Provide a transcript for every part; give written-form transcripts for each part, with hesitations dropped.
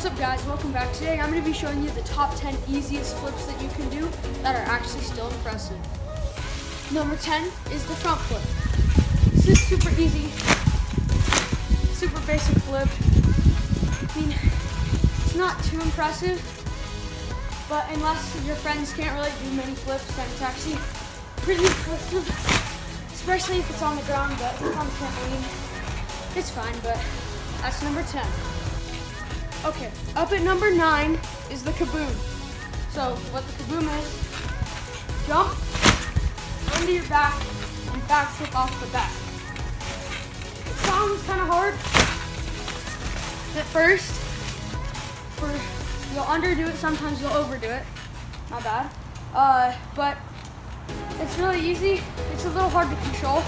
What's up guys, welcome back. Today I'm going to be showing you the top 10 easiest flips that you can do that are actually still impressive. Number 10 is the front flip. This is super easy, super basic flip. I mean, it's not too impressive, but unless your friends can't really do many flips, then it's actually pretty impressive, especially if it's on the ground, but if it's on the trampoline, it's fine, but that's number 10. Okay, up at number 9 is the Kaboom. So what the Kaboom is, jump, onto your back, and backflip off the back. It sounds kind of hard at first. You'll underdo it, sometimes you'll overdo it. Not bad. But it's really easy. It's a little hard to control,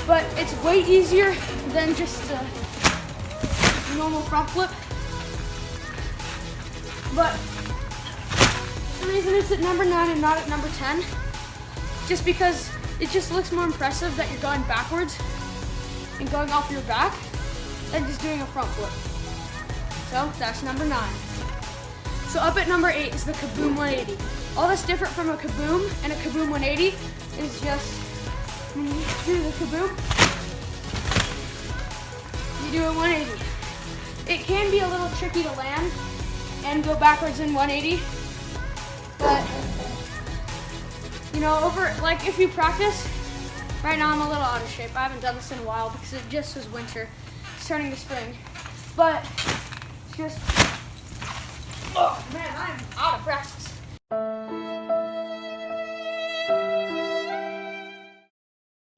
but it's way easier than just a normal front flip. But the reason it's at number 9 and not at number 10, just because it just looks more impressive that you're going backwards and going off your back than just doing a front flip. So that's number 9. So up at number 8 is the Kaboom 180. All that's different from a Kaboom and a Kaboom 180 is just when you do the Kaboom, you do a 180. It can be a little tricky to land and go backwards in 180, but you know, if you practice, right now I'm a little out of shape. I haven't done this in a while because it just was winter. It's turning to spring, but it's just, oh man, I'm out of practice.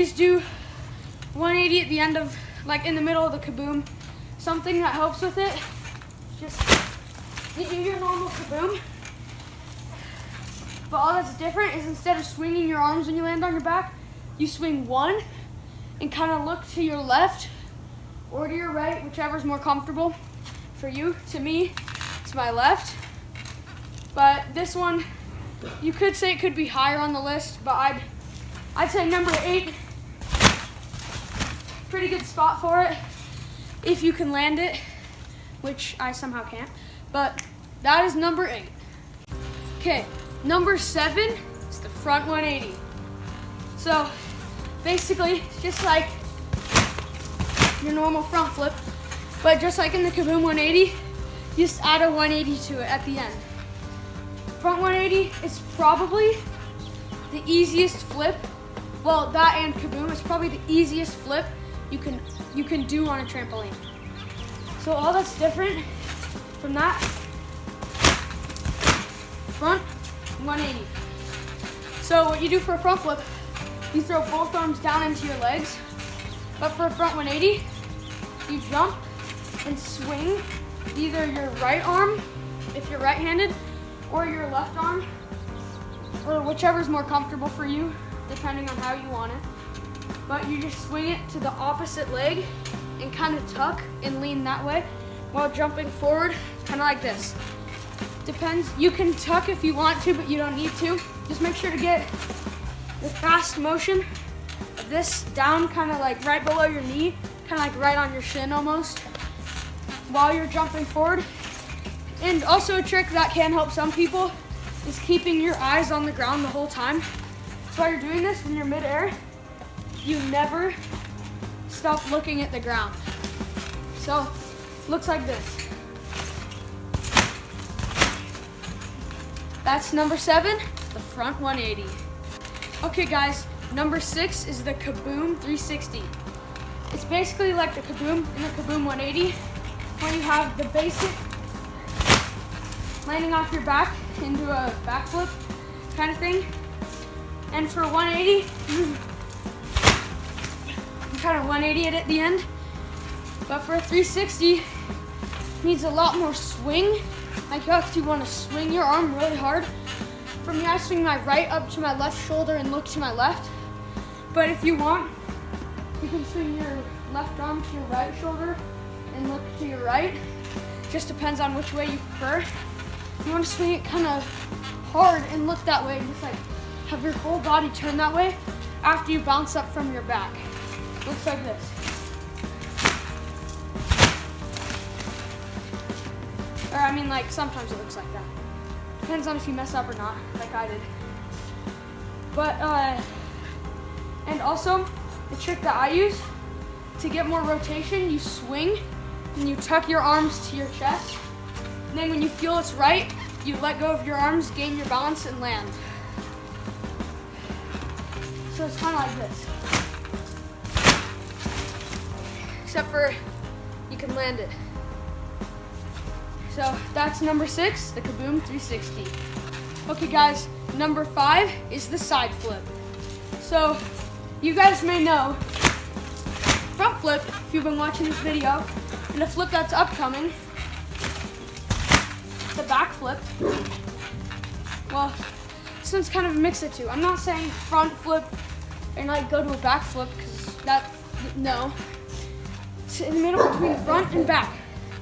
Just do 180 at the end of, like in the middle of the Kaboom. Something that helps with it, just you do your normal Kaboom, but all that's different is instead of swinging your arms when you land on your back, you swing one and kind of look to your left or to your right, whichever's more comfortable for you. To me, it's my left, but this one, you could say it could be higher on the list, but I'd say number 8, pretty good spot for it if you can land it, which I somehow can't. But that is number 8. Okay, number 7 is the front 180. So basically, it's just like your normal front flip, but just like in the Kaboom 180, you just add a 180 to it at the end. Front 180 is probably the easiest flip. Well, that and Kaboom is probably the easiest flip you can do on a trampoline. So all that's different from that, front 180. So what you do for a front flip, you throw both arms down into your legs, but for a front 180, you jump and swing either your right arm, if you're right-handed, or your left arm, or whichever's more comfortable for you, depending on how you want it. But you just swing it to the opposite leg and kind of tuck and lean that way while jumping forward, kind of like this. Depends, you can tuck if you want to, but you don't need to. Just make sure to get the fast motion of this down kind of like right below your knee, kind of like right on your shin almost, while you're jumping forward. And also a trick that can help some people is keeping your eyes on the ground the whole time. So while you're doing this, when you're midair, you never stop looking at the ground. So, looks like this. That's number 7, the front 180. Okay guys, number 6 is the Kaboom 360. It's basically like the Kaboom in the Kaboom 180, where you have the basic landing off your back into a backflip kind of thing. And for 180, you kind of 180 it at the end. But for a 360, it needs a lot more swing. Like you actually want to swing your arm really hard. For me, I swing my right up to my left shoulder and look to my left. But if you want, you can swing your left arm to your right shoulder and look to your right. Just depends on which way you prefer. You want to swing it kind of hard and look that way, just like have your whole body turn that way after you bounce up from your back. Looks like this. Or I mean, like, sometimes it looks like that. Depends on if you mess up or not, like I did. But, and also, the trick that I use, to get more rotation, you swing and you tuck your arms to your chest. And then when you feel it's right, you let go of your arms, gain your balance, and land. So it's kind of like this. Except for you can land it. So that's number 6, the Kaboom 360. Okay guys, number 5 is the side flip. So you guys may know front flip if you've been watching this video, and the flip that's upcoming, the back flip. Well, this one's kind of a mix of two. I'm not saying front flip and like go to a back flip, because that, no. It's in the middle between front and back.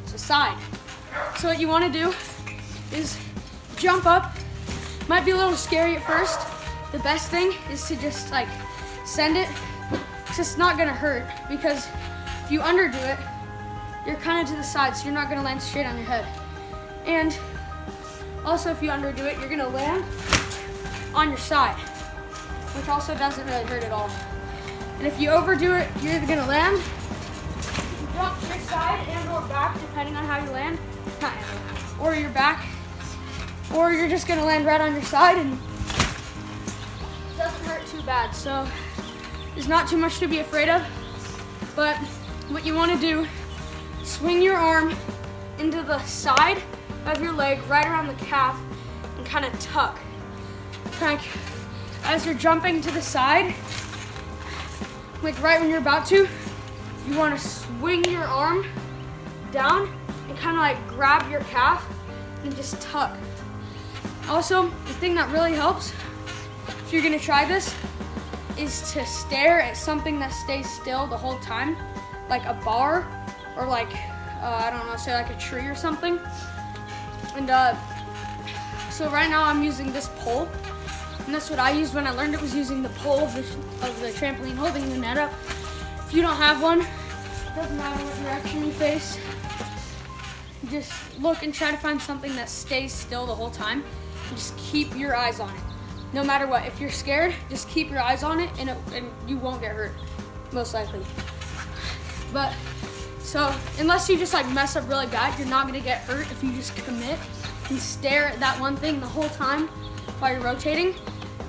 It's a side. So what you want to do is jump up. Might be a little scary at first. The best thing is to just like send it. It's just not gonna hurt, because if you underdo it, you're kind of to the side, so you're not gonna land straight on your head. And also if you underdo it, you're gonna land on your side, which also doesn't really hurt at all. And if you overdo it, you're either gonna land, jump to your side and or back, depending on how you land, or your back, or you're just gonna land right on your side and it doesn't hurt too bad. So there's not too much to be afraid of, but what you wanna do, swing your arm into the side of your leg, right around the calf, and kind of tuck. Like, as you're jumping to the side, like right when you're about to, you want to swing your arm down and kind of like grab your calf and just tuck. Also, the thing that really helps, if you're gonna try this, is to stare at something that stays still the whole time, like a bar, or like, I don't know, say like a tree or something. And so right now I'm using this pole, and that's what I used when I learned it, was using the pole of the trampoline, holding the net up. If you don't have one, it doesn't matter what direction you face. Just look and try to find something that stays still the whole time, and just keep your eyes on it. No matter what, if you're scared, just keep your eyes on it, and you won't get hurt, most likely. But, so, unless you just like mess up really bad, you're not gonna get hurt if you just commit and stare at that one thing the whole time while you're rotating,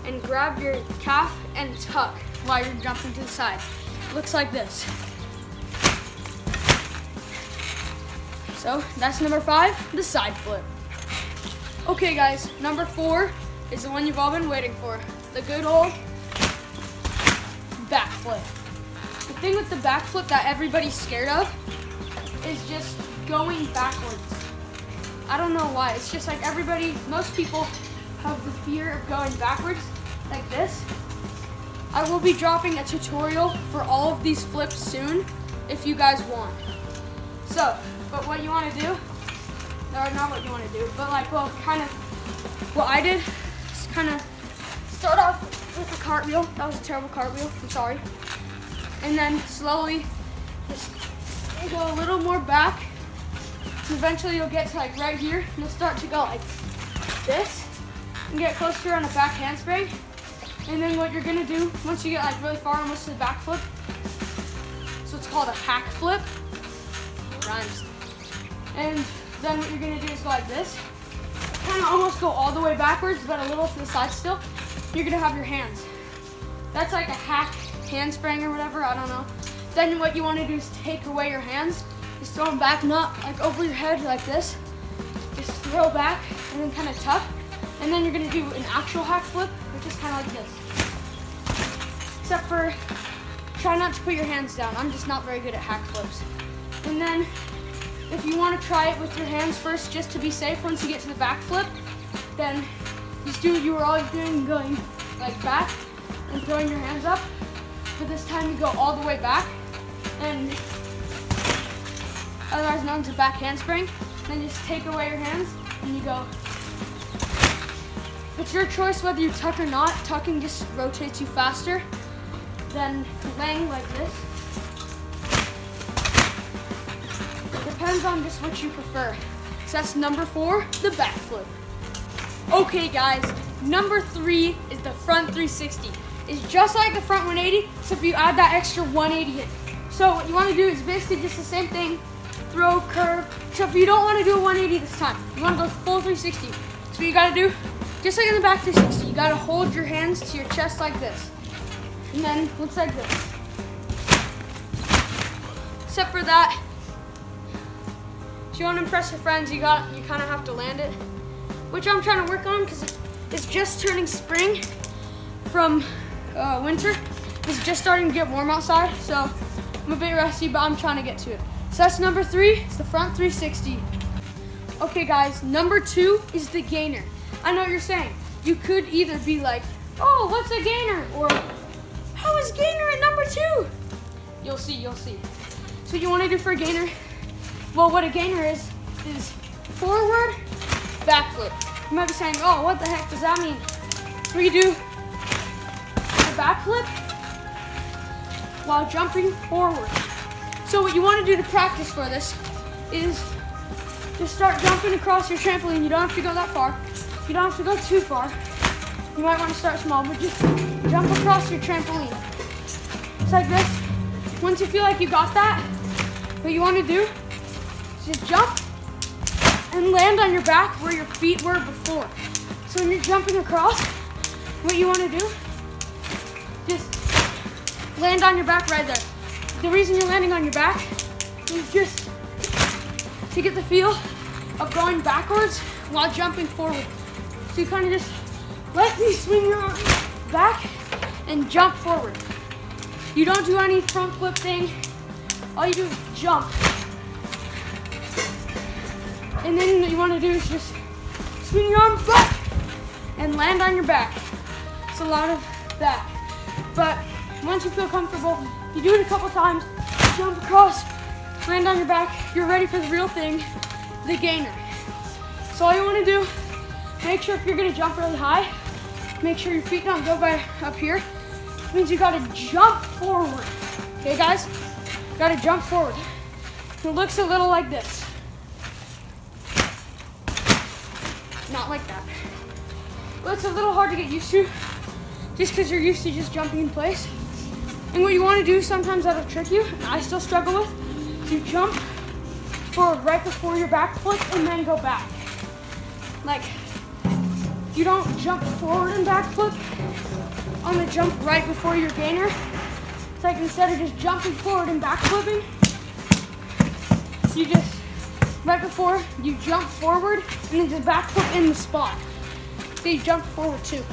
and grab your calf and tuck while you're jumping to the side. It looks like this. So, that's number 5, the side flip. Okay guys, number 4 is the one you've all been waiting for, the good old backflip. The thing with the backflip that everybody's scared of is just going backwards. I don't know why. It's just like most people have the fear of going backwards like this. I will be dropping a tutorial for all of these flips soon if you guys want. So, but what you want to do, or not what you want to do, but like, well, kind of what I did is kind of start off with a cartwheel. That was a terrible cartwheel, I'm sorry. And then slowly just go a little more back. And eventually you'll get to like right here, and you'll start to go like this and get closer on a back handspring. And then what you're gonna do, once you get like really far almost to the back flip, so it's called a hack flip. Rhymes. And then what you're gonna do is go like this. Kind of almost go all the way backwards, but a little to the side still. You're gonna have your hands. That's like a hack handspring or whatever, I don't know. Then what you wanna do is take away your hands, just throw them back, not like over your head like this. Just throw back and then kind of tuck. And then you're gonna do an actual hack flip, which is kind of like this. Except for, try not to put your hands down. I'm just not very good at hack flips. And then, if you want to try it with your hands first, just to be safe, once you get to the back flip, then just do what you were all doing, going like back and throwing your hands up. But this time you go all the way back, and otherwise known as a back handspring. Then just take away your hands and you go. It's your choice whether you tuck or not. Tucking just rotates you faster than laying like this. It depends on just what you prefer. So that's number 4, the backflip. Okay guys, number 3 is the front 360. It's just like the front 180, except you add that extra 180 in. So what you want to do is basically just the same thing, throw, curve, except you don't want to do a 180 this time. You want to go full 360. So what you got to do, just like in the back 360, you got to hold your hands to your chest like this. And then looks like this. Except for that, if you want to impress your friends, you kind of have to land it, which I'm trying to work on because it's just turning spring from winter. It's just starting to get warm outside, so I'm a bit rusty, but I'm trying to get to it. So that's number 3, it's the front 360. Okay guys, number 2 is the gainer. I know what you're saying. You could either be like, oh, what's a gainer? Or, how is gainer at number 2? You'll see. So what you want to do for a gainer, well, what a gainer is forward, backflip. You might be saying, oh, what the heck does that mean? Where you do the backflip while jumping forward. So what you want to do to practice for this is just start jumping across your trampoline. You don't have to go that far. You don't have to go too far. You might want to start small, but just jump across your trampoline. It's like this. Once you feel like you got that, what you want to do is just jump and land on your back where your feet were before. So when you're jumping across, what you want to do, just land on your back right there. The reason you're landing on your back is just to get the feel of going backwards while jumping forward. So you kind of just let me swing your arm back and jump forward. You don't do any front flip thing. All you do is jump. And then what you want to do is just swing your arms back and land on your back. It's a lot of that. But once you feel comfortable, you do it a couple times, jump across, land on your back, you're ready for the real thing, the gainer. So all you want to do, make sure if you're going to jump really high, make sure your feet don't go by up here. It means you got to jump forward. Okay guys? You got to jump forward. It looks a little like this. Not like that. But it's a little hard to get used to just because you're used to just jumping in place. And what you want to do, sometimes that'll trick you, and I still struggle with, you jump forward right before your back flip and then go back. Like, you don't jump forward and back flip on the jump right before your gainer. It's like instead of just jumping forward and back flipping, you just, right before you jump forward and then just back flip in the spot. So you jump forward too.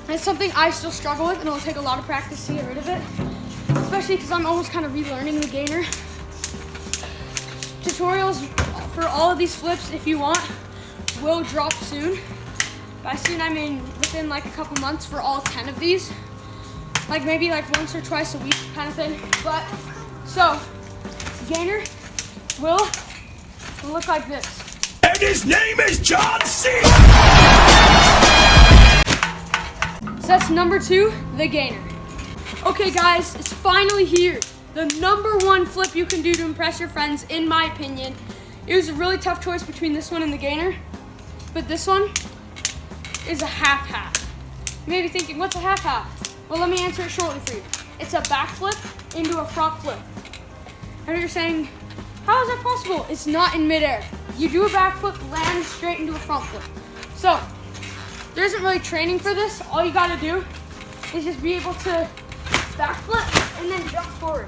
And it's something I still struggle with, and it'll take a lot of practice to get rid of it, especially because I'm almost kind of relearning the gainer. Tutorials for all of these flips, if you want, will drop soon. By soon, I mean within like a couple months for all 10 of these. Like maybe like once or twice a week kind of thing. But, so, gainer will look like this. And his name is John C. So that's number 2, the gainer. Okay guys, it's finally here. The number 1 flip you can do to impress your friends, in my opinion. It was a really tough choice between this one and the gainer, but this one is a half-half. You may be thinking, what's a half-half? Well, let me answer it shortly for you. It's a backflip into a front flip. And you're saying, how is that possible? It's not in midair. You do a backflip, land straight into a front flip. So, there isn't really training for this. All you gotta do is just be able to backflip and then jump forward.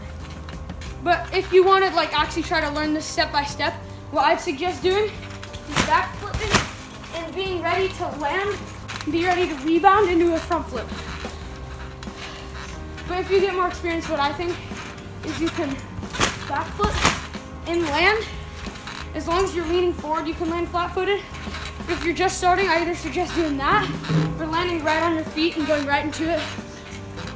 But if you want to like actually try to learn this step by step, what I'd suggest doing is backflipping and being ready to land, and be ready to rebound into a front flip. But if you get more experience, what I think is you can backflip and land. As long as you're leaning forward, you can land flat-footed. If you're just starting, I either suggest doing that or landing right on your feet and going right into it,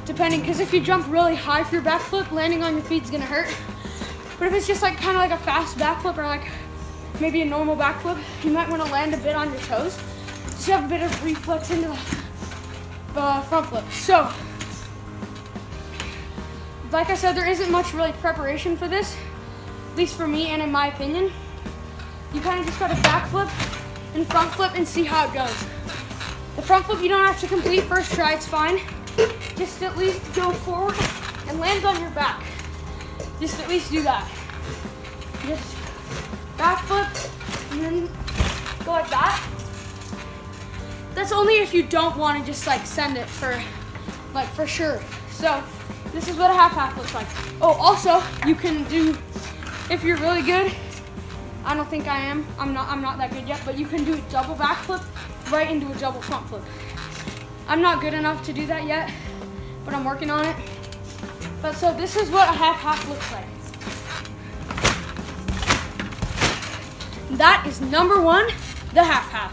depending, because if you jump really high for your backflip, landing on your feet is gonna hurt. But if it's just like kind of like a fast backflip or like maybe a normal backflip, you might want to land a bit on your toes, just have a bit of reflex into the front flip. So, like I said, there isn't much really preparation for this, at least for me and in my opinion. you kind of just got to backflip and front flip and see how it goes. The front flip you don't have to complete first try, it's fine. Just at least go forward and land on your back. Just at least do that. Just backflip and then go like that. That's only if you don't want to just like send it for sure. So this is what a half looks like. Oh, also you can do, if you're really good, I don't think I am, I'm not that good yet, but you can do a double backflip right into a double front flip. I'm not good enough to do that yet, but I'm working on it. But so this is what a half looks like. That is number one, the half.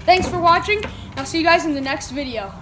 Thanks for watching. I'll see you guys in the next video.